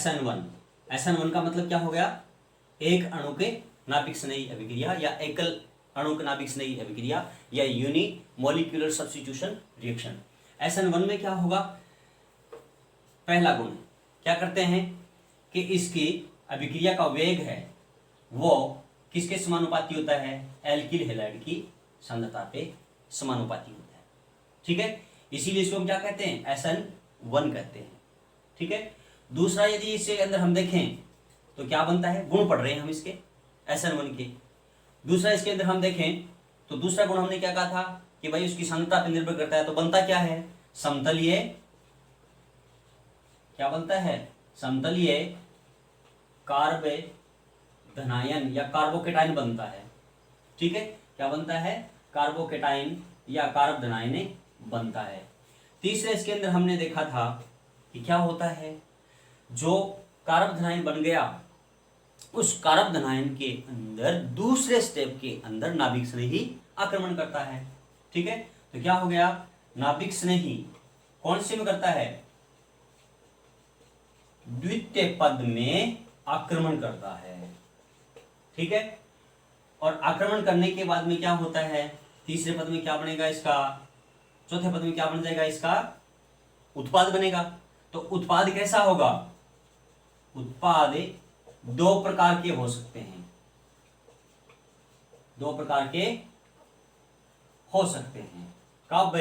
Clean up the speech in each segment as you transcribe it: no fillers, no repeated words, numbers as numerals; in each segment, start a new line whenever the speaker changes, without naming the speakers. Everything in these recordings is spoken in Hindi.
SN1 का मतलब क्या हो गया, एक अणु के नाभिक स्नेही अभिक्रिया या एकल अणु के नाभिक स्नेही अभिक्रिया या uni molecular substitution reaction. SN1 में क्या होगा, पहला गुण क्या करते हैं कि इसकी अभिक्रिया का वेग है वो किसके समानुपाती होता है, एल्किल हैलाइड की सांद्रता पे समानुपाती होता है। ठीक है, इसीलिए इसको हम क्या कहते हैं, SN1 कहते हैं। ठीक है, दूसरा यदि इसके अंदर हम देखें तो क्या बनता है, गुण पढ़ रहे हैं हम इसके SN1 के। दूसरा इसके अंदर हम देखें तो दूसरा गुण हमने क्या कहा था कि भाई उसकी सांद्रता पर निर्भर करता है, तो बनता क्या है, समतलीय, क्या बनता है, समतलीय कार्बोधनायन या कार्बोकेटाइन बनता है। ठीक है, क्या बनता है, कार्बोकेटाइन या कार्बोधनायन बनता है। तीसरे इसके अंदर हमने देखा था कि क्या होता है, जो कार्बोधनायन बन गया उस कार्बोधनायन के अंदर दूसरे स्टेप के अंदर नाभिक स्नेही आक्रमण करता है। ठीक है, तो क्या हो गया, नाभिक स्नेही कौन से में करता है, द्वितीय पद में आक्रमण करता है। ठीक है, और आक्रमण करने के बाद में क्या होता है, तीसरे पद में क्या बनेगा इसका, चौथे पद में क्या बन जाएगा इसका, उत्पाद बनेगा। तो उत्पाद कैसा होगा, उत्पाद दो प्रकार के हो सकते हैं, दो प्रकार के हो सकते हैं। कब,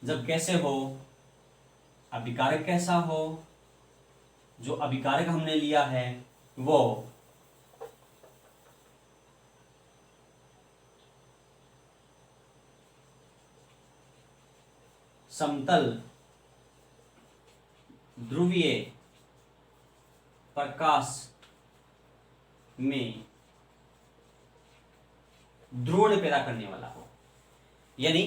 जब कैसे हो, अभिकारक कैसा हो, जो अभिकारक हमने लिया है वो समतल ध्रुवीय प्रकाश में ध्रुवण पैदा करने वाला हो, यानी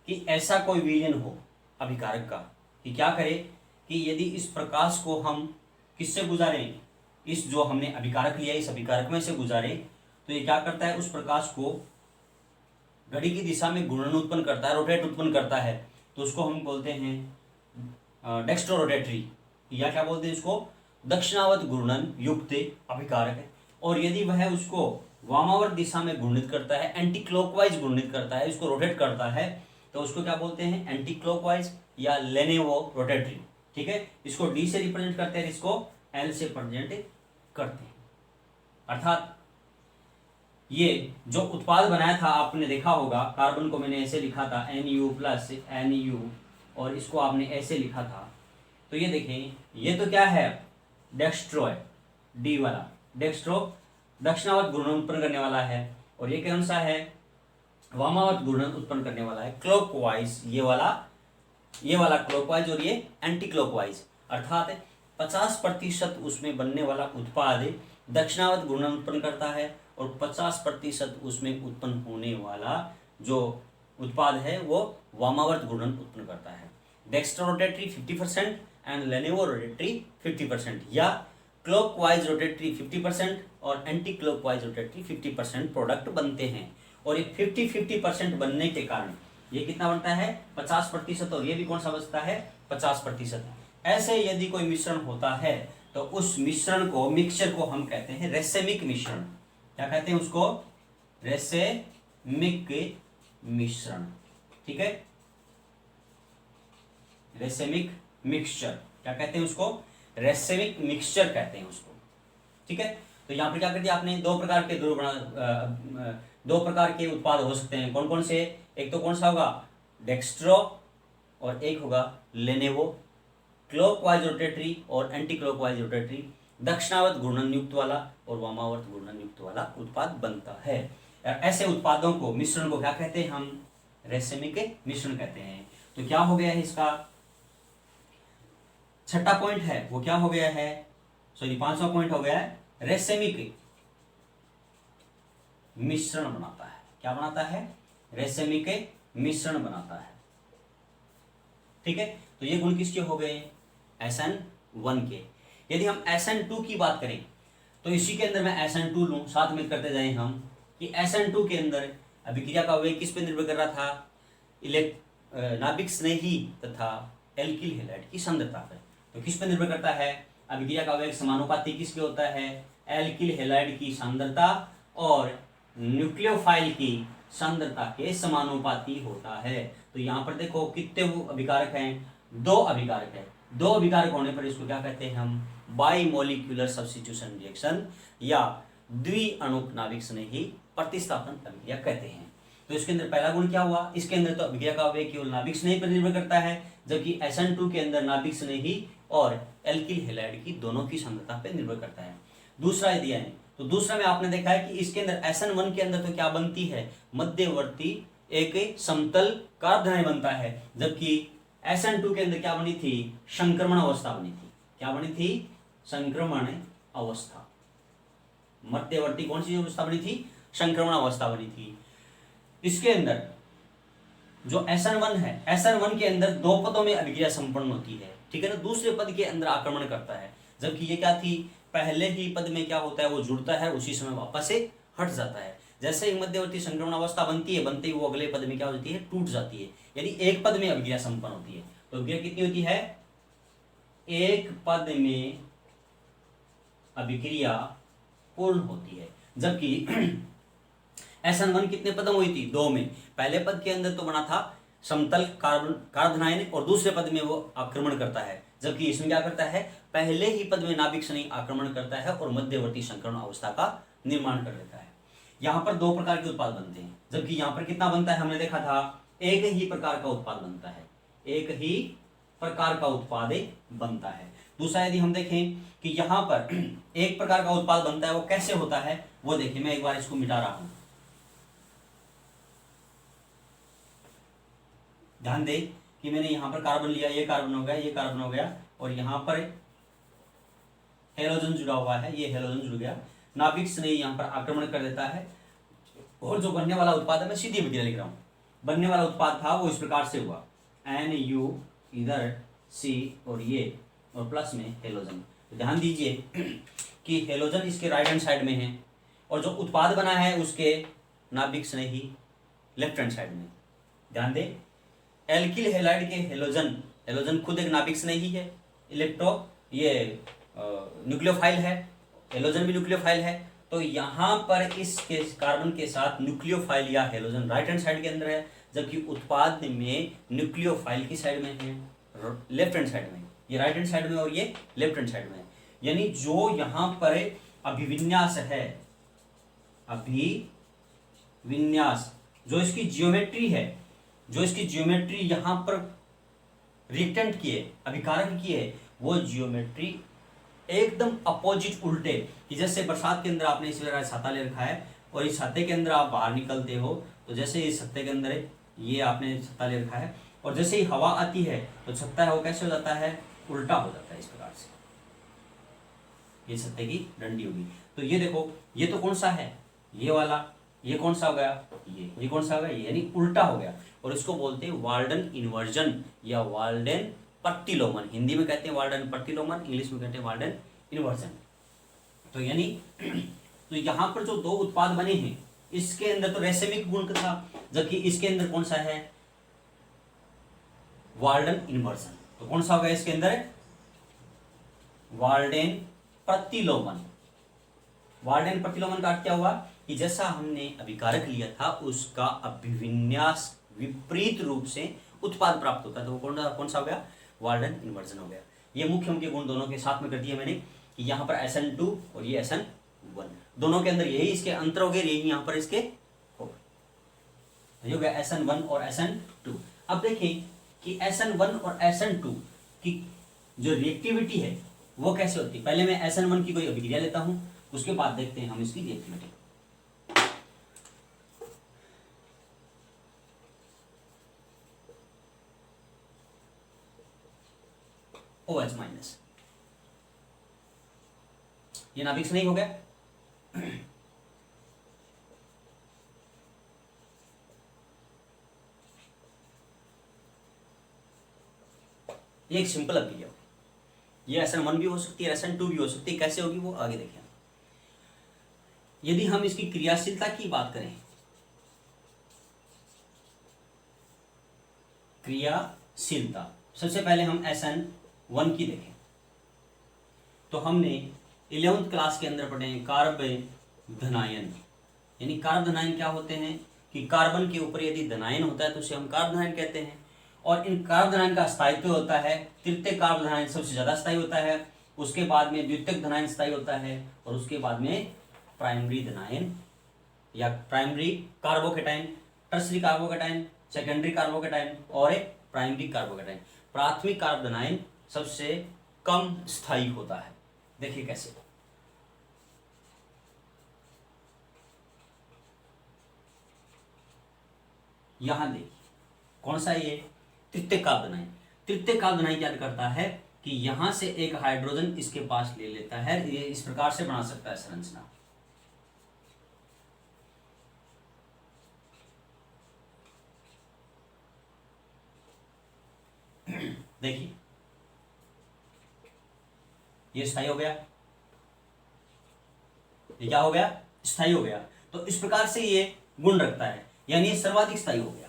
कि ऐसा कोई विलयन हो अभिकारक का कि क्या करे कि यदि इस प्रकाश को हम किससे गुजारें, इस जो हमने अभिकारक लिया इस अभिकारक में से गुजारे, तो ये क्या करता है, उस प्रकाश को घड़ी की दिशा में घूर्णन उत्पन्न करता है, रोटेट उत्पन्न करता है। तो उसको हम बोलते हैं डेक्स्ट्रो रोटेटरी, या क्या बोलते हैं इसको, दक्षिणावर्त घूर्णन युक्त अभिकारक है। और यदि वह उसको वामावर्त दिशा में घूर्णित करता है, एंटी क्लॉकवाइज घूर्णित करता है, इसको रोटेट करता है, तो उसको क्या बोलते हैं, एंटी क्लॉकवाइज या लेनेवो रोटेटरी। ठीक है, इसको डी से रिप्रेजेंट करते हैं, इसको एल से रिप्रेजेंट करते हैं। अर्थात ये जो उत्पाद बनाया था आपने देखा होगा, कार्बन को मैंने ऐसे लिखा था Nu प्लस Nu, और इसको आपने ऐसे लिखा था। तो ये देखें, ये तो क्या है, डेक्स्ट्रो है, डी वाला डेक्स्ट्रो दक्षिणावर्त घूर्णन उत्पन्न करने वाला है, और ये कौन सा है, वामावर्त घूर्णन उत्पन्न करने वाला है, क्लॉकवाइज, ये वाला क्लॉकवाइज और ये एंटी क्लॉकवाइज। अर्थात 50% उसमें बनने वाला उत्पाद दक्षिणावर्त घूर्णन उत्पन्न करता है, और 50% उसमें उत्पन्न होने वाला जो उत्पाद है वो वामावर्त घूर्णन उत्पन्न करता है। Dextro rotatory 50% and levo rotatory 50%, या क्लॉकवाइज रोटेटरी 50% और एंटी क्लॉकवाइज रोटेटरी 50% प्रोडक्ट बनते हैं। और ये 50-50% बनने के कारण ये कितना बनता है, 50%, और ये भी कौन सा बचता है, 50%। ऐसे यदि कोई मिश्रण होता है तो उस मिश्रण को, मिक्सचर को हम कहते हैं रेसेमिक मिश्रण। क्या कहते हैं उसको, रेसेमिक मिश्रण। ठीक है, रेसेमिक मिक्सचर क्या कहते हैं उसको, रेसेमिक मिक्सचर कहते हैं उसको। ठीक है, तो यहाँ पे क्या कर दिया आपने, दो प्रकार के उत्पाद हो सकते हैं। कौन कौन से, एक तो कौन सा होगा, डेक्स्ट्रो, और एक होगा लेनेवो, क्लॉकवाइज रोटेटरी और एंटी क्लॉकवाइज रोटेटरी, दक्षिणावर्त घूर्णन युक्त वाला और वामावर्त घूर्णन युक्त वाला उत्पाद बनता है। ऐसे उत्पादों को, मिश्रण को क्या कहते हैं हम, रेसेमिक मिश्रण कहते हैं। तो क्या हो गया है इसका छठा पॉइंट है वो क्या हो गया है, सॉरी 5वां पॉइंट हो गया है, रेसेमिक मिश्रण बनाता है। क्या बनाता है, रेसेमिक मिश्रण बनाता है। ठीक है, तो ये गुण किसके हो गए, SN1 के। यदि हम SN2 की बात करें तो इसी के अंदर मैं SN2 लूं, साथ में करते जाए हम कि SN2 के अंदर अभिक्रिया का वेग किस पे निर्भर कर रहा था, नाभिक स्नेही तथा एल्किल हैलाइड की सांद्रता पर। तो किस पर निर्भर करता है? अभिक्रिया का वेग समानुपाती किसके होता है? एल्किल हैलाइड की सांद्रता और न्यूक्लियोफाइल की सांद्रता के समानुपाती होता है। तो यहाँ पर देखो कितने वो अभिकारक हैं? 2 अभिकारक है। 2 अभिकारक होने पर इसको क्या कहते हैं हम? बाइमोलिक्यूलर सब्स्टिट्यूशन रिएक्शन या द्विअणुक नाभिक स्नेही प्रतिस्थापन अभिक्रिया कहते हैं। तो इसके अंदर पहला गुण क्या हुआ? इसके अंदर तो अभिक्रिया का वेग केवल नाभिक स्नेही पर निर्भर करता है, जबकि SN2 के अंदर नाभिक स्नेही और एल्किल हैलाइड की दोनों की सांद्रता पर निर्भर करता है। दूसरा दिया है, तो दूसरा में आपने देखा है कि इसके अंदर SN1 के अंदर तो क्या बनती है? मध्यवर्ती एक समतल कार्बधनाएं बनता है, जबकि SN2 के अंदर क्या बनी थी? संक्रमण अवस्था बनी थी। क्या बनी थी? संक्रमण अवस्था। मध्यवर्ती कौन सी अवस्था बनी थी? संक्रमण अवस्था बनी थी। इसके अंदर जो SN1 है, SN1 के अंदर 2 पदों में अभिक्रिया संपन्न होती है, ठीक है ना? दूसरे पद के अंदर आक्रमण करता है, जबकि ये क्या थी? पहले ही पद में क्या होता है? वो जुड़ता है, उसी समय वापस से हट जाता है। जैसे ही मध्यवर्ती संक्रमण अवस्था बनती है, बनते ही वो अगले पद में क्या होती है? टूट जाती है, यानी एक पद में अभिक्रिया संपन्न होती है। तो अभिक्रिया कितनी होती है? एक पद में अभिक्रिया पूर्ण होती है, जबकि SN1 कितने पद में हुई थी? 2 में। पहले पद के अंदर तो बना था समतल कार्बनायन और दूसरे पद में वो आक्रमण करता है, जबकि इसमें क्या करता है? पहले ही पद में नाभिक स्नेही आक्रमण करता है और मध्यवर्ती संक्रमण अवस्था का निर्माण कर देता है। यहाँ पर 2 प्रकार के उत्पाद बनते हैं, जबकि यहाँ पर कितना बनता है? हमने देखा था एक ही प्रकार का उत्पाद बनता है, एक ही प्रकार का उत्पाद बनता है। दूसरा यदि हम देखें कि यहाँ पर एक प्रकार का उत्पाद बनता है, वो कैसे होता है वो देखिए। मैं एक बार इसको मिटा रहा हूं, ध्यान दे कि मैंने यहाँ पर कार्बन लिया, ये कार्बन हो गया, ये कार्बन हो गया, और यहाँ पर हेलोजन जुड़ा हुआ है, ये हेलोजन जुड़ गया। नाभिक स्नेही यहाँ पर आक्रमण कर देता है, और जो बनने वाला उत्पाद है, मैं सीधी अभिक्रिया लिख रहा हूँ, बनने वाला उत्पाद था वो इस प्रकार से हुआ, NU इधर C और ये, और प्लस में हेलोजन। तो ध्यान दीजिए कि हेलोजन इसके राइट हैंड साइड में है, और जो उत्पाद बना है उसके नाभिक स्नेही लेफ्ट हैंड साइड में। ध्यान दे, एल्किल हैलाइड के हेलोजन, हेलोजन खुद एक नाभिक स्नेही है, ये न्यूक्लियोफाइल है, हेलोजन भी न्यूक्लियोफाइल है। तो यहाँ पर इसके कार्बन के साथ न्यूक्लियोफाइल या हेलोजन राइट हैंड साइड के अंदर है, जबकि उत्पाद में न्यूक्लियोफाइल की साइड में है, लेफ्ट हैंड साइड में। ये राइट हैंड साइड में और ये लेफ्ट हैंड साइड में है। यानी जो यहाँ पर अभिविन्यास है, अभिविन्यास जो इसकी जियोमेट्री है, जो इसकी जियोमेट्री यहाँ पर रिएक्टेंट की है, अभिकारक की है, वो जियोमेट्री एकदम अपोजिट उल्टे। कि जैसे बरसात के अंदर आपने इस तरह छाता ले रखा है, और इस छाते के अंदर आप बाहर निकलते हो, तो जैसे इस छत्ते के अंदर ये आपने छत्ता ले रखा है, और जैसे ही हवा आती है तो छत्ता है वो कैसे हो जाता है? उल्टा हो जाता है इस प्रकार से। ये छत्ते की डंडी होगी। तो ये देखो, ये तो कौन सा है? ये वाला। ये कौन सा हो गया? ये कौन सा हो गया? ये, यानी उल्टा हो गया। और इसको बोलते हैं वाल्डन इन्वर्जन या वाल्डन प्रतिलोमन। हिंदी में कहते हैं वाल्डन प्रतिलोमन, इंग्लिश में कहते हैं वाल्डन इन्वर्जन। तो यानी तो यहाँ पर जो 2 उत्पाद बने हैं, इसके अंदर तो रेसेमिक गुण था, जबकि इसके अंदर कौन सा है? Walden inversion. तो कौन सा होगा इसके अंदर? वाल्डेन प्रतिलोमन। वाल्डेन प्रतिलोमन का अर्थ क्या हुआ? कि जैसा हमने अभिकारक लिया था उसका अभिविन्यास विपरीत रूप से उत्पाद प्राप्त होता है, तो वो कौन सा हो गया? वाल्डन इन्वर्जन हो गया। ये मुख्य गुण दोनों के साथ में कर दिया मैंने, कि यहाँ पर SN2 और ये SN1, दोनों के अंदर यही इसके अंतर हो गए, यही यहाँ पर इसके हो गया SN1 और SN2। अब देखें कि SN1 और SN2 की जो रिएक्टिविटी है वो कैसे होती है। पहले मैं SN1 की कोई अभिक्रिया लेता हूं, उसके बाद देखते हैं हम इसकी रिएक्टिविटी। OH माइनस, ये नाभिक से नहीं हो गया। ये एक सिंपल अभिक्रिया होगी। ये SN1 भी हो सकती है, SN2 भी हो सकती है। कैसे होगी वो आगे देखें। यदि हम इसकी क्रियाशीलता की बात करें, क्रियाशीलता, सबसे पहले हम SN1 की देखें। तो हमने 11th क्लास के अंदर पढ़े हैं कार्ब धनायन। यानी कार्ब धनायन क्या होते हैं कि कार्बन के ऊपर यदि धनायन होता है तो उसे हम कार्ब धनायन कहते हैं। और इन कार्ब धनायन का स्थायित्व होता है, तृतीयक कार्ब धनायन सबसे ज्यादा स्थायी होता है, उसके बाद में द्वितीयक धनायन स्थायी होता है, और उसके बाद में प्राइमरी धनायन या primary carbocation, tertiary carbocation, secondary carbocation और एक प्राइमरी कार्बोकेटाइन। प्राथमिक कार्ब धनायन सबसे कम स्थायी होता है। देखिए कैसे, यहां देखिए कौन सा ये तृतीयक कार्ब धनायन। तृतीयक कार्ब धनायन क्या करता है कि यहां से एक हाइड्रोजन इसके पास ले लेता है, ये इस प्रकार से बना सकता है संरचना। देखिए ये स्थायी हो गया, ये क्या हो गया, स्थायी हो गया। तो इस प्रकार से ये गुण रखता है, यानी ये सर्वाधिक स्थायी हो गया।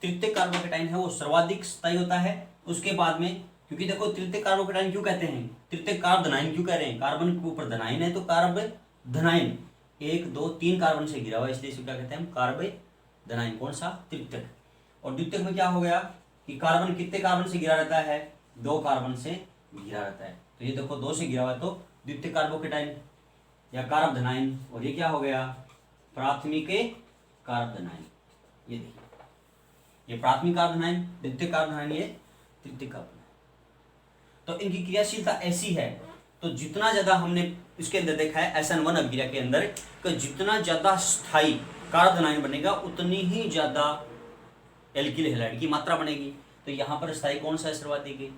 तृतीयक कार्बोकेटाइन है वो सर्वाधिक स्थायी होता है। उसके बाद में, क्योंकि देखो तृतीयक कार्बोकेटाइन क्यों कहते हैं, तृतीयक कार्ब धनायन क्यों कह रहे हैं, कार्बन के ऊपर धनायन है तो कार्ब धनायन, 1 2 3 कार्बन से घिरा हुआ, इसलिए इसको क्या कहते हैं हम, कार्ब धनायन। कौन सा, तृतीयक। और द्वितीयक में क्या हो गया कि कार्बन कितने कार्बन से घिरा रहता है, 2 कार्बन से घिरा रहता है। तो ये देखो 2 से घिरा हुआ है तो द्वितीयक कार्बोकेटाइन या कार्ब धनायन। और ये क्या हो गया, प्राथमिक कार्ब धनायन। ये देखिए, ये प्राथमिक कार्ब धनायन, द्वितीयक कार्ब धनायन, ये तृतीयक कार्ब धनायन। तो इनकी क्रियाशीलता ऐसी है, तो जितना ज्यादा हमने इसके अंदर देखा है SN1 अभिक्रिया के अंदर कि जितना ज्यादा स्थायी कार्ब धनायन बनेगा उतनी ही ज्यादा एल्किल हैलाइड की मात्रा बनेगी। तो यहाँ पर स्थायी कौन सा है, सर्वाधिक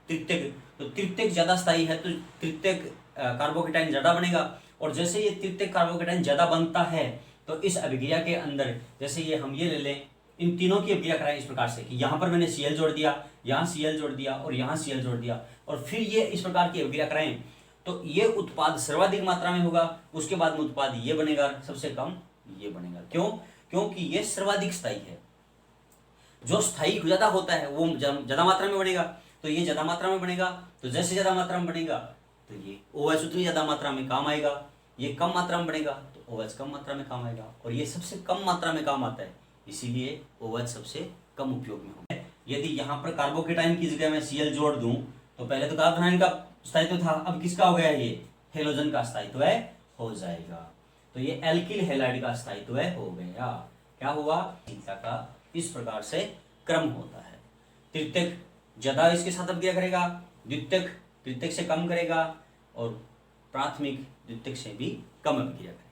तृतीयक। तो तृतीयक ज्यादा स्थायी है तो तृतीयक कार्बोकेटाइन ज्यादा बनेगा। और जैसे ये तृतीयक कार्बोकेटाइन ज्यादा बनता है तो इस अभिक्रिया के अंदर, जैसे ये हम ये ले लें, इन तीनों की अभिक्रिया कराएं इस प्रकार से कि यहाँ पर मैंने Cl जोड़ दिया, यहाँ Cl जोड़ दिया और यहाँ Cl जोड़ दिया, और फिर ये इस प्रकार की अभिक्रिया कराएं तो ये उत्पाद सर्वाधिक मात्रा में होगा। उसके बाद में उत्पाद ये बनेगा, सबसे कम ये बनेगा। क्यों, क्योंकि ये सर्वाधिक स्थायी है। जो स्थायी ज्यादा होता है वो ज्यादा मात्रा में बनेगा, तो ये ज्यादा मात्रा में बनेगा। तो जैसे ज्यादा मात्रा में बनेगा तो ये OH उतनी ज्यादा मात्रा में काम आएगा। ये कम मात्रा में बनेगा तो OH कम मात्रा में काम आएगा, और ये सबसे कम मात्रा में काम आता है, इसीलिए OH सबसे कम उपयोग में होगा। यदि यहाँ पर कार्बोकेटाइन की जगह मैं Cl जोड़ दूं तो पहले तो कार्ब धनायन का स्थायित्व था, अब किसका हो गया, ये हेलोजन का स्थायित्व हो जाएगा। तो ये एल्किल हैलाइड का स्थायित्व हो गया। क्या हुआ, संख्या का इस प्रकार से क्रम होता है। तृतीयक ज्यादा इसके साथ अभिक्रिया करेगा, द्वितीयक तृतीयक से कम करेगा, और प्राथमिक द्वितीयक से भी कम अभिक्रिया करेगा।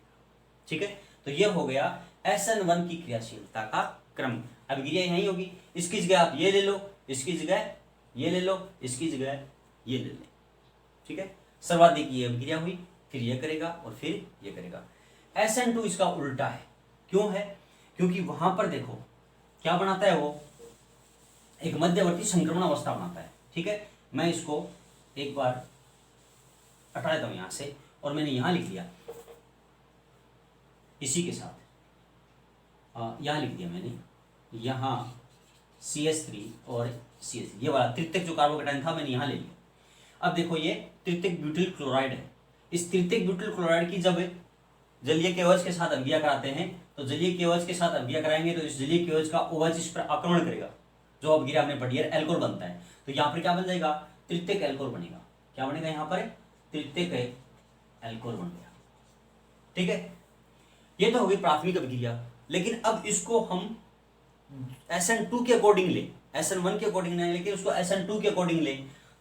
ठीक है, तो ये हो गया SN1 की क्रियाशीलता का क्रम। अभिक्रिया यही होगी, इसकी जगह आप ये ले लो, इसकी जगह ये ले लो, इसकी जगह ये ले लें। ठीक है, सर्वाधिक ये अभिक्रिया हुई, फिर ये करेगा और फिर ये करेगा। SN2 इसका उल्टा है। क्यों है, क्योंकि वहां पर देखो क्या बनाता है, वो एक मध्यवर्ती संक्रमण अवस्था बनाता है। ठीक है, मैं इसको एक बार हटा देता हूं यहां से, और मैंने यहां लिख दिया इसी के साथ, यहां लिख दिया मैंने, यहां CH3 और CH3, ये वाला तृतीयक जो कार्बोकेटाइन था मैंने यहां ले लिया। अब देखो ये तृतीयक ब्यूटिल क्लोराइड है। इस तृतीयक ब्यूटिल क्लोराइड की जब जलीय KOH के साथ अभिक्रिया कराते हैं तो जलीय KOH के साथ अभिक्रिया कराएंगे तो इस जलीय KOH का OH इस पर आक्रमण करेगा, जो अभिक्रिया हमने पढ़ी है, एल्कोहल बनता है। तो यहाँ पर क्या बन जाएगा, तृतीयक एल्कोहल बनेगा। क्या बनेगा यहाँ पर, तृतीयक एल्कोहल बन गया। ठीक है, ये तो होगी प्राथमिक अभिक्रिया। लेकिन अब इसको हम SN2 के अकॉर्डिंग ले, SN1 के अकॉर्डिंग नहीं, लेकिन उसको SN2 के अकॉर्डिंग ले,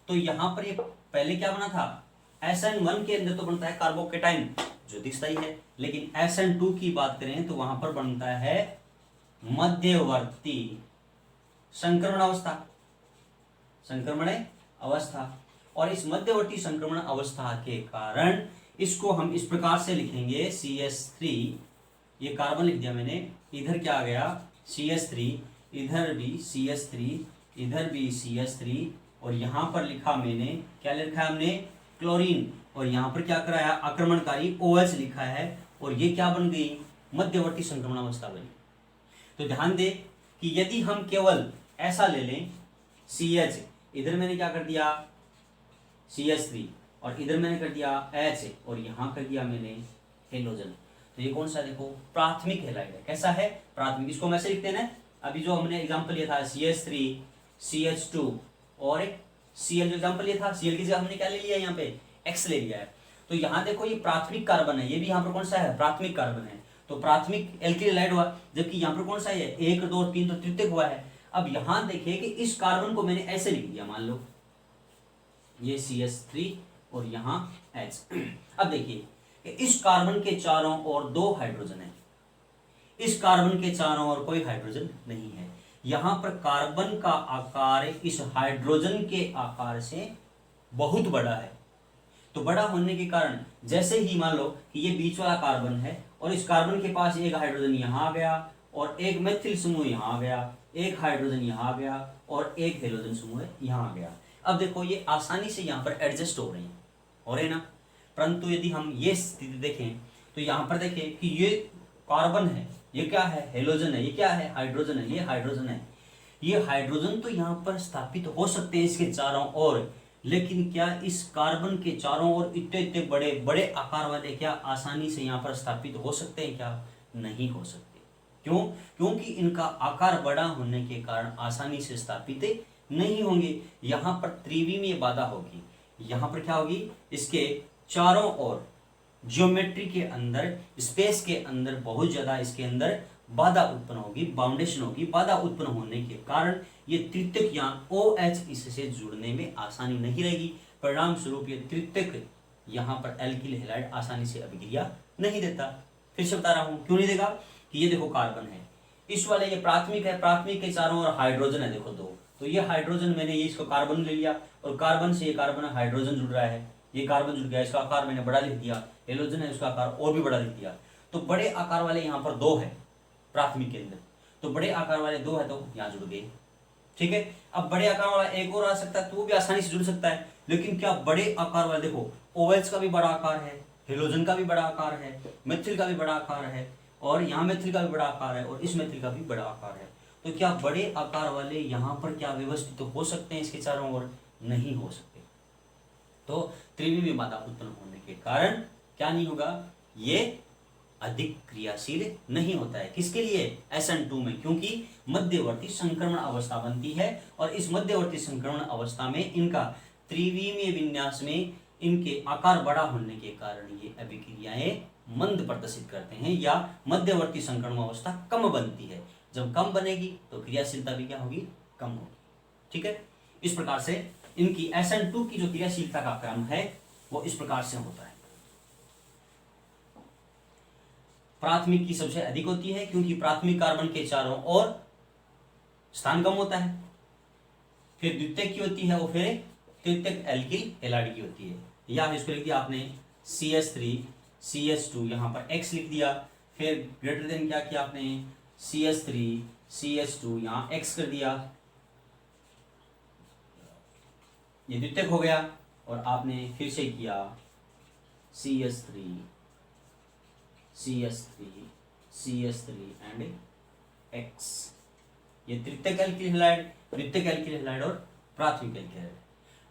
तो यहाँ पर ये पहले क्या बना था, SN1 के अंदर तो बनता है कार्बोकेटाइन जो अधिक स्थायी है, लेकिन SN2 की बात करें तो वहां पर बनता है मध्यवर्ती संक्रमण अवस्था, संक्रमण अवस्था। और इस मध्यवर्ती संक्रमण अवस्था के कारण इसको हम इस प्रकार से लिखेंगे, CH3, ये कार्बन लिख दिया मैंने, इधर क्या आ गया CH3, इधर भी CH3, इधर भी CH3, और यहां पर लिखा मैंने, क्या लिखा है हमने, क्लोरीन, और यहां पर क्या कराया, आक्रमणकारी OH लिखा है, और ये क्या बन गई, मध्यवर्ती संक्रमण अवस्था बनी। तो ध्यान दे कि यदि हम केवल ऐसा ले लें, CH, इधर मैंने क्या कर दिया CH3, और इधर मैंने कर दिया H और यहाँ कर दिया मैंने हेलोजन। तो ये कौन सा देखो प्राथमिक हैलाइड है। कैसा है? प्राथमिक। इसको हम ऐसे लिखते हैं ना, अभी जो हमने एग्जांपल लिया था CH3 CH2 और एक Cl जो एग्जांपल लिया था, Cl की जगह हमने क्या ले लिया है यहाँ पे X ले लिया है। तो यहाँ देखो ये प्राथमिक कार्बन है, ये भी यहाँ पर कौन सा है प्राथमिक कार्बन है, तो प्राथमिक एल्किल हैलाइड हुआ। जबकि यहाँ पर कौन सा है 1 2 3 तो तृतीयक हुआ है। अब यहाँ देखिए कि इस कार्बन को मैंने ऐसे लिख दिया, मान लो ये CH3 और यहाँ H। अब देखिए इस कार्बन के चारों ओर 2 हाइड्रोजन है, इस कार्बन के चारों ओर कोई हाइड्रोजन नहीं है। यहां पर कार्बन का आकार इस हाइड्रोजन के आकार से बहुत बड़ा है। तो बड़ा होने के कारण जैसे ही मान लो कि ये बीच वाला कार्बन है और इस कार्बन के पास एक हाइड्रोजन यहां आ गया और एक मेथिल समूह यहां आ गया, एक हाइड्रोजन यहां आ गया और एक हेलोजन समूह यहां आ गया। अब देखो ये आसानी से यहाँ पर एडजस्ट हो रहे हैं ना। परंतु यदि हम ये स्थिति देखें तो यहाँ पर देखें कि ये कार्बन है, ये क्या है हेलोजन है, ये क्या है हाइड्रोजन है, ये हाइड्रोजन है। ये हाइड्रोजन तो यहाँ पर स्थापित हो सकते हैं इसके चारों ओर, लेकिन क्या इस कार्बन के चारों ओर इतने इतने बड़े बड़े आकार वाले क्या आसानी से यहाँ पर स्थापित हो सकते हैं? क्या नहीं हो सकते। क्यों? क्योंकि इनका आकार बड़ा होने के कारण आसानी से स्थापित नहीं होंगे। यहाँ पर त्रिविमीय बाधा होगी, यहाँ पर क्या होगी इसके चारों ओर ज्योमेट्री के अंदर स्पेस के अंदर बहुत ज्यादा इसके अंदर बाधा उत्पन्न होगी, बाउंडेशन होगी। बाधा उत्पन्न होने के कारण ये तृतीयक यहाँ OH इससे जुड़ने में आसानी नहीं रहेगी। परिणाम स्वरूप ये तृतीयक यहाँ पर एल्किल हैलाइड आसानी से अभिक्रिया नहीं देता। फिर से बता रहा हूँ क्यों नहीं देगा कि ये देखो कार्बन है, इस वाले ये प्राथमिक है, प्राथमिक के चारों ओर हाइड्रोजन है देखो 2, तो ये हाइड्रोजन मैंने ये इसको कार्बन ले लिया और कार्बन से ये कार्बन हाइड्रोजन जुड़ रहा है, ये कार्बन जुड़ गया, इसका आकार मैंने बड़ा लिख दिया। हेलोजन है उसका आकार और भी बड़ा लिख दिया। तो बड़े आकार वाले यहाँ पर 2 है प्राथमिक के अंदर, तो बड़े आकार वाले 2 है तो यहाँ जुड़ गए। ठीक है, अब बड़े आकार वाला एक और आ सकता है तो वो भी आसानी से जुड़ सकता है। लेकिन क्या बड़े आकार वाले देखो OH का भी बड़ा आकार है, हेलोजन का भी बड़ा आकार है, मेथिल का भी बड़ा आकार है और यहाँ मेथिल का भी बड़ा आकार है और इस मेथिल का भी बड़ा आकार है। तो क्या बड़े आकार वाले यहाँ पर क्या व्यवस्थित तो हो सकते हैं इसके चारों ओर? नहीं हो सकते। तो त्रिविमीय बाधा उत्पन्न होने के कारण क्या नहीं होगा, ये अधिक क्रियाशील नहीं होता है। किसके लिए? SN2 में, क्योंकि मध्यवर्ती संक्रमण अवस्था बनती है और इस मध्यवर्ती संक्रमण अवस्था में इनका त्रिविमीय विन्यास में इनके आकार बड़ा होने के कारण ये अभिक्रियाएं मंद प्रदर्शित करते हैं या मध्यवर्ती संक्रमण अवस्था कम बनती है। जब कम बनेगी तो क्रियाशीलता भी क्या होगी? कम होगी। ठीक है, इस प्रकार से इनकी SN2 की जो क्रियाशीलता का क्रम है वो इस प्रकार से होता है। प्राथमिक की सबसे अधिक होती है क्योंकि प्राथमिक कार्बन के चारों ओर स्थान कम होता है। फिर द्वितीयक की होती है वो फिर तृतीयक एल्किल हैलाइड की होती है। या इसको लिख दिया आपने CH3 CH2 यहाँ पर X लिख दिया, फिर ग्रेटर देन क्या किया आपने CH3 CH2 यहाँ X कर दिया, ये द्वितीयक हो गया और आपने फिर से किया CH3 एंड X, ये तृतीयक एल्किल हैलाइड, द्वितीयक एल्किल हैलाइड और प्राथमिक एल्किल हैलाइड।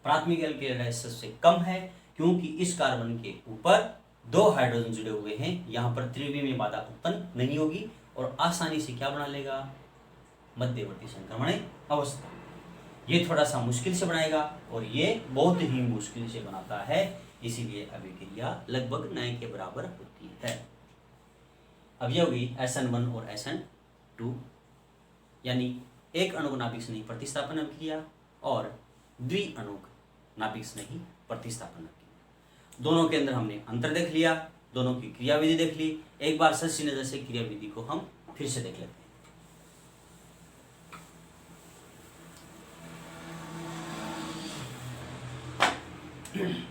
प्राथमिक एल्किल हैलाइड सबसे कम है क्योंकि इस कार्बन के ऊपर 2 हाइड्रोजन जुड़े हुए हैं, यहाँ पर त्रिविमीय बाधा उत्पन्न नहीं होगी और आसानी से क्या बना लेगा? मध्यवर्ती संक्रमण अवस्था। ये थोड़ा सा मुश्किल से बनाएगा और ये बहुत ही मुश्किल से बनाता है, इसीलिए अभिक्रिया लगभग न के बराबर होती है। अब ये होगी SN1 और SN2, यानी एक अणुक नाभिक स्नेही प्रतिस्थापन अभिक्रिया और द्विअणुक नाभिक स्नेही प्रतिस्थापन अभिक्रिया। दोनों के अंदर हमने अंतर देख लिया, दोनों की क्रियाविधि देख ली। एक बार सच्ची नजर से क्रियाविधि को हम फिर से देख लेते हैं।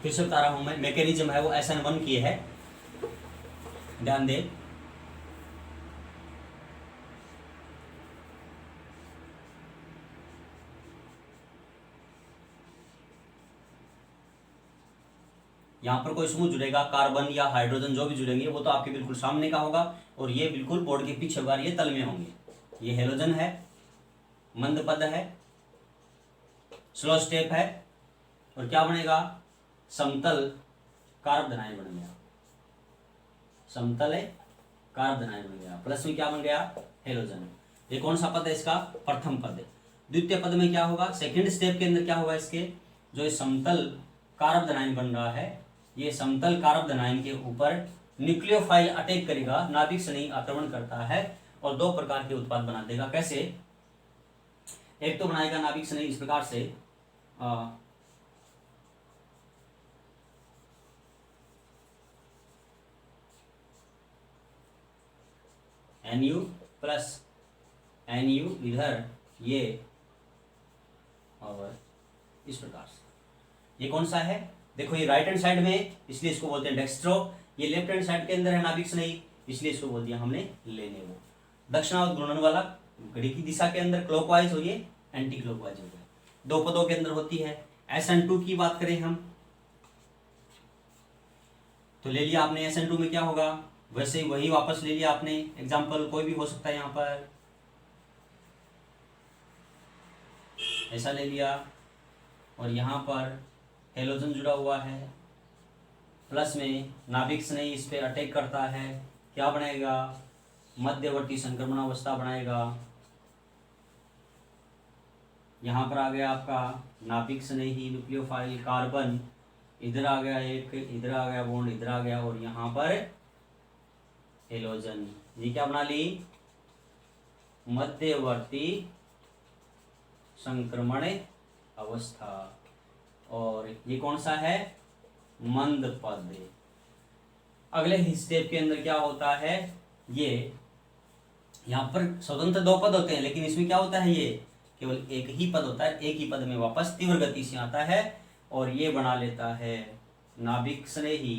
फिर से बता रहा हूं मैं, मैकेनिज्म है वो SN1 की है, ध्यान दें। यहाँ पर कोई समूह जुड़ेगा, कार्बन या हाइड्रोजन जो भी जुड़ेंगे वो तो आपके बिल्कुल सामने का होगा और ये बिल्कुल बोर्ड के पीछे होगा, ये तल में होंगे। ये हेलोजन है, मंद पद है, स्लो स्टेप है और क्या बनेगा? समतल कारब धनायन बन गया, समतल है कारब धनायन बन गया। प्लस में क्या बन गया, हेलोजन। ये कौन सा पद है इसका, प्रथम पद है। द्वितीय पद में क्या होगा, सेकंड स्टेप के अंदर क्या होगा, इसके जो ये समतल कारब धनायन बन रहा है, ये समतल कारब धनायन के ऊपर न्यूक्लियोफाइल अटैक करेगा, नाभिक स्नेही आक्रमण करता है और दो प्रकार के उत्पाद बना देगा। कैसे, एक तो बनाएगा नाभिक स्नेही इस प्रकार से, NU प्लस NU इधर ये, और इस प्रकार से। ये कौन सा है, देखो ये राइट हैंड साइड में है इसलिए इसको बोलते हैं डेक्स्ट्रो, ये लेफ्ट हैंड साइड के अंदर है नाभिक स्नेही इसलिए इसको बोल दिया हमने लेनेवो। दक्षिणावर्त घूर्णन वाला घड़ी की दिशा के अंदर क्लॉकवाइज हो, ये एंटी क्लॉकवाइज हो गया। दो पदों के अंदर होती है। SN2 की बात करें हम तो ले लिया आपने, SN2 में क्या होगा, वैसे ही वही वापस ले लिया आपने, एग्जाम्पल कोई भी हो सकता है, यहाँ पर ऐसा ले लिया और यहाँ पर हेलोजन जुड़ा हुआ है, प्लस में नाभिक स्नेही इस पे अटैक करता है, क्या बनाएगा, मध्यवर्ती संक्रमणावस्था बनाएगा। यहाँ पर आ गया आपका नाभिक स्नेही न्यूक्लियोफाइल कार्बन, इधर आ गया एक, इधर आ गया बॉन्ड, इधर आ गया, और यहाँ पर हेलोजन। ये क्या बना ली, मध्यवर्ती संक्रमण अवस्था। और ये कौन सा है, मंद पद। अगले स्टेप के अंदर क्या होता है, ये यहाँ पर स्वतंत्र दो पद होते हैं लेकिन इसमें क्या होता है, ये केवल एक ही पद होता है, एक ही पद में वापस तीव्र गति से आता है और ये बना लेता है नाभिक स्नेही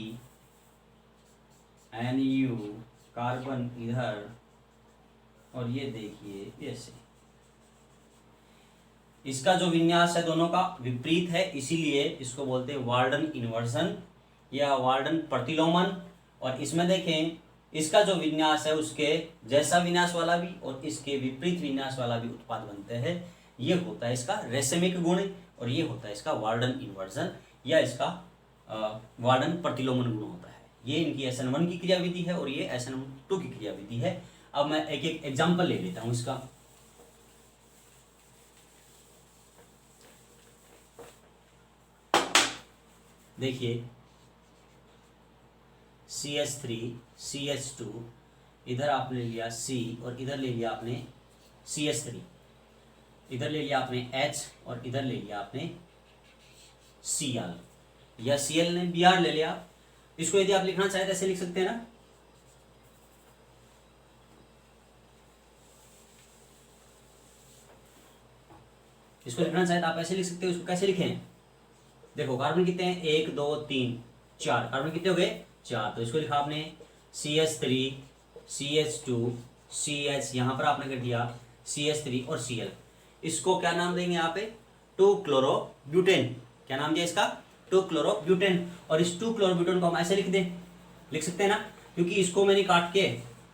NU कार्बन इधर, और ये देखिए ऐसे। इसका जो विन्यास है दोनों का विपरीत है, इसीलिए इसको बोलते हैं वाल्डन इन्वर्जन या वाल्डन प्रतिलोमन। और इसमें देखें इसका जो विन्यास है उसके जैसा विन्यास वाला भी और इसके विपरीत विन्यास वाला भी उत्पाद बनते हैं। ये होता है इसका रेसमिक गुण और ये होता है इसका वाल्डन इन्वर्जन या इसका वाल्डन प्रतिलोमन गुण होता है। ये इनकी SN1 की क्रियाविधि है और ये SN2 की क्रियाविधि है। अब मैं एक एक एग्जाम्पल ले लेता हूं इसका। देखिए CH3 CH2, इधर आपने लिया C और इधर ले लिया आपने CH3, इधर ले लिया आपने H और इधर ले लिया आपने Cl या Cl ने Br ले लिया। इसको यदि आप लिखना चाहे तो ऐसे लिख सकते हैं ना, इसको लिखना चाहे तो आप ऐसे लिख सकते हो। इसको कैसे लिखें, देखो कार्बन कितने हैं, 1 2 3 4, कार्बन कितने हो गए 4। तो इसको लिखा आपने CH3 CH2 CH, यहाँ पर आपने कर दिया CH3 और Cl। इसको क्या नाम देंगे यहाँ पे, 2-क्लोरोब्यूटेन। क्या नाम दिया इसका, 2-क्लोरोब्यूटेन। और इस 2-क्लोरोब्यूटेन को हम ऐसे लिख दें, लिख सकते हैं ना, क्योंकि इसको मैंने काट के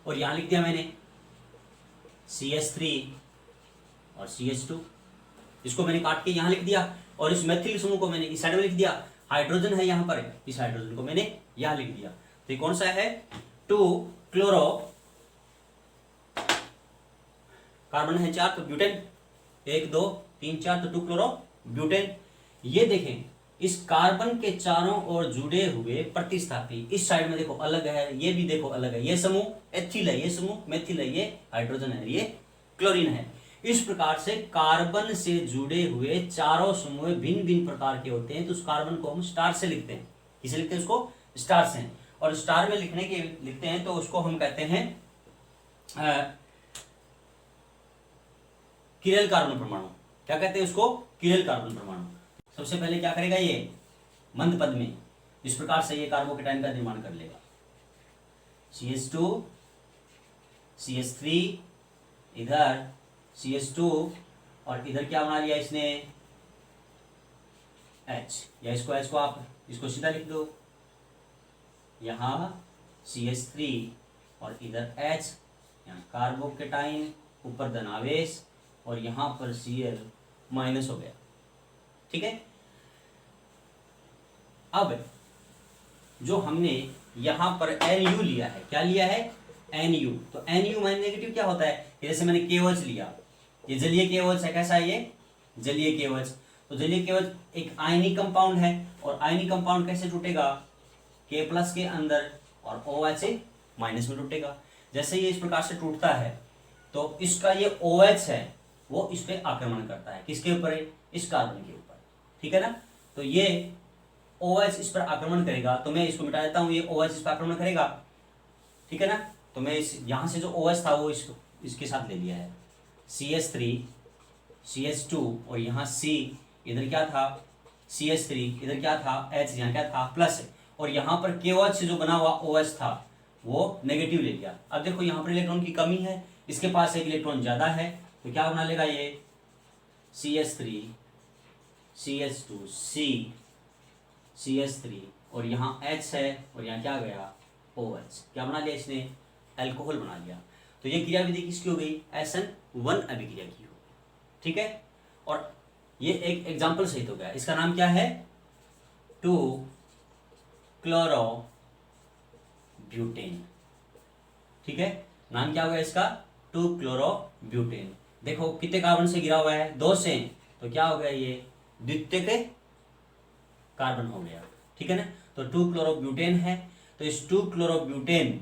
और यहाँ लिख दिया मैंने CH3 और CH2, इसको मैंने काट के यहाँ लिख दिया और इस मैथिल समूह को मैंने इस साइड में लिख दिया। हाइड्रोजन है यहाँ पर, इस हाइड्रोजन को मैंने यहाँ लिख दिया। तो ये कौन सा है, 2-क्लोरो, कार्बन है 4 तो ब्यूटेन 1 2 3 4 तो 2-क्लोरोब्यूटेन। ये देखें इस कार्बन के चारों ओर जुड़े हुए प्रतिस्थापी इस साइड में देखो अलग है, ये भी देखो अलग है, ये समूह एथिल है, ये समूह मेथिल है, ये हाइड्रोजन है, ये क्लोरीन है। इस प्रकार से कार्बन से जुड़े हुए चारों समूह भिन्न भिन्न प्रकार के होते हैं। तो उस कार्बन को हम स्टार से लिखते हैं, किसे लिखते हैं, उसको स्टार से। और स्टार में लिखते हैं तो उसको हम कहते हैं किरल कार्बन परमाणु। क्या कहते हैं उसको, किरल कार्बन परमाणु। सबसे पहले क्या करेगा, ये मंद पद में इस प्रकार से ये कार्बोकेटाइन का निर्माण कर लेगा, CH2 CH3 इधर CH2 और इधर क्या बना लिया इसने H, या इसको H को आप इसको सीधा लिख दो, यहाँ CH3 और इधर H, यहाँ कार्बोकेटाइन ऊपर धनावेश और यहाँ पर Cl माइनस हो गया। ठीक है, अब जो हमने यहाँ पर NU लिया है, क्या लिया है, NU, तो NU माइनस नेगेटिव क्या होता है, जैसे मैंने KOH लिया, ये जलीय KOH है, कैसा है ये, जलीय KOH। तो जलीय KOH एक आयनिक कंपाउंड है, और आयनिक कंपाउंड कैसे टूटेगा, K प्लस के अंदर और OH माइनस में टूटेगा। जैसे ये इस प्रकार से टूटता है तो इसका ये OH है वो इस पे आक्रमण करता है, किसके ऊपर, इस कार्बन के ऊपर, ठीक है ना। तो ये OH इस पर आक्रमण करेगा, तो मैं इसको मिटा देता हूँ, ये OH इस पर आक्रमण करेगा, ठीक है ना। तो मैं इस यहाँ से जो OH था वो इसके साथ ले लिया है, CH3 CH2, और यहाँ C इधर क्या था, CH3 इधर क्या था, H यहाँ क्या था, प्लस है, और यहाँ पर KOH से जो बना हुआ OH था वो नेगेटिव ले लिया। अब देखो यहाँ पर इलेक्ट्रॉन की कमी है, इसके पास एक इलेक्ट्रॉन ज्यादा है, तो क्या बना लेगा ये CH3 CH2 C CH3, और यहाँ H है, और यहाँ क्या गया OH, क्या बना लिया इसने, अल्कोहल बना लिया। तो ये क्रियाविधि किसकी हो गई, SN1 अभिक्रिया की हो गई, ठीक है। और ये एक एग्जाम्पल सहित हो गया, इसका नाम क्या है, 2 क्लोरो ब्यूटेन, ठीक है, नाम क्या होगा इसका, 2 क्लोरो ब्यूटेन। देखो कितने कार्बन से गिरा हुआ है, 2 से, तो क्या हो गया ये द्वितीयक कार्बन हो गया, ठीक है ना। तो 2 क्लोरो ब्यूटेन है, तो इस 2 क्लोरो ब्यूटेन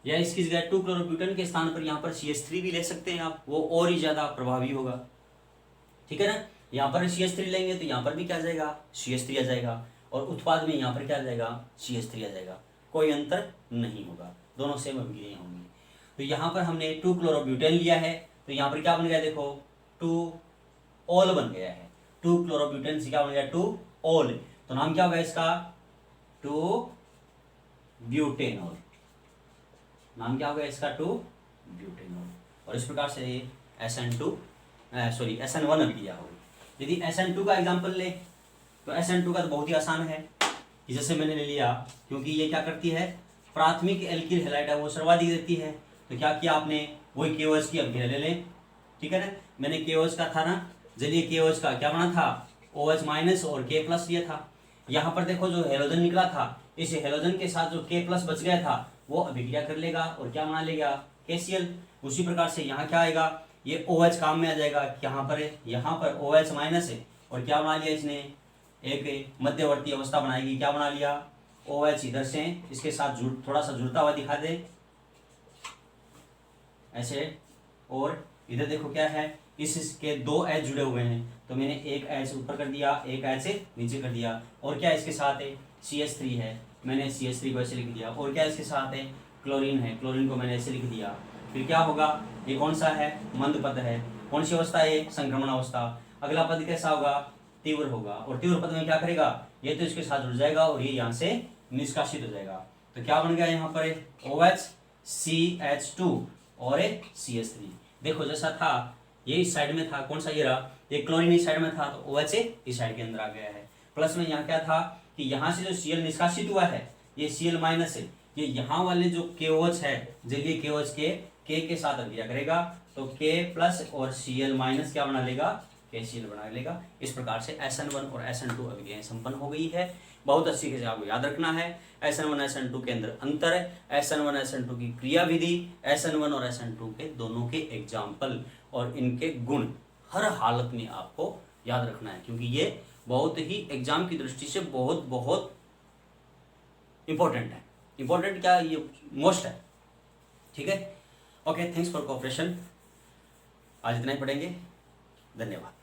या इसकी जगह 2 क्लोरो ब्यूटेन के स्थान पर यहाँ पर CH3 भी ले सकते हैं आप, वो और ही ज्यादा प्रभावी होगा, ठीक है ना। यहाँ पर CH3 लेंगे तो यहाँ पर भी क्या आ जाएगा, CH3 आ जाएगा, और उत्पाद में यहाँ पर क्या आ जाएगा, CH3 आ जाएगा, कोई अंतर नहीं होगा, दोनों सेम अभिक्रियाएं होंगी। तो यहाँ पर हमने 2 क्लोरोब्यूटेन लिया है, तो यहाँ पर क्या बन गया, देखो 2 ओल बन गया है, 2 क्लोरोब्यूटेन से क्या बन गया, 2 ओल, तो नाम क्या होगा इसका, 2 ब्यूटेनॉल, नाम क्या होगा इसका, 2 ब्यूटेनॉल। और इस प्रकार से SN1 अभिक्रिया होगी। यदि SN2 का एग्जाम्पल ले तो SN2 का तो बहुत ही आसान है, कि जैसे मैंने ले लिया, क्योंकि ये क्या करती है, प्राथमिक एल्किल हैलाइड है वो सर्वाधिक देती है, तो क्या किया आपने, वही KOH की अभिक्रिया ले लें, ठीक है ना। मैंने KOH का था ना, जलीय KOH का क्या बना था, OH माइनस और K प्लस लिया था। यहाँ पर देखो जो हेलोजन निकला था, इस हेलोजन के साथ जो K प्लस बच गया था वो अभिक्रिया कर लेगा और क्या बना लेगा, KCl। उसी प्रकार से यहाँ क्या आएगा, ये OH काम में आ जाएगा, यहाँ पर OH माइनस है, और क्या बना लिया इसने, एक मध्यवर्ती अवस्था बनाएगी, क्या बना लिया, OH इधर से इसके साथ थोड़ा सा जुड़ता हुआ दिखा दे ऐसे, और इधर देखो क्या है, इसके 2 H जुड़े हुए हैं, तो मैंने एक H ऊपर कर दिया, एक H नीचे कर दिया, और क्या इसके साथ है, CH3 है, मैंने CH3 को ऐसे लिख दिया, और क्या इसके साथ है, क्लोरीन है, क्लोरीन को मैंने ऐसे लिख दिया। फिर क्या होगा, ये कौन सा है, मंद पद है, कौन सी अवस्था है, संक्रमण अवस्था। अगला पद कैसा होगा, तीव्र होगा, और तीव्र पद में क्या करेगा, ये तो इसके साथ जुड़ जाएगा और ये यहाँ से निष्कासित हो जाएगा। तो क्या बन गया यहाँ पर, OH CH2 और एक CH3। देखो जैसा था ये इस साइड में था, कौन सा ये रहा, ये क्लोरीन इस साइड में था, तो OH इस साइड के अंदर आ गया है। प्लस में यहाँ क्या था कि यहाँ से जो Cl निष्कासित हुआ है ये Cl माइनस है, ये यहाँ वाले जो KOH है, जलीय KOH के K के साथ अभिक्रिया करेगा, तो K प्लस और Cl माइनस क्या बना लेगा, KCl बना लेगा। इस प्रकार से SN1 और SN2 अभिक्रियाएं संपन्न हो गई है। बहुत अच्छी से आपको याद रखना है, SN1 SN2 के अंदर अंतर है, SN1 SN2 की क्रिया विधि, SN1 और SN2 के दोनों के एग्जाम्पल और इनके गुण हर हालत में आपको याद रखना है, क्योंकि ये बहुत ही एग्जाम की दृष्टि से बहुत बहुत इंपॉर्टेंट है। इंपॉर्टेंट क्या, ये मोस्ट है, ठीक है। Okay, thanks for cooperation. आज इतना ही पढ़ेंगे, धन्यवाद।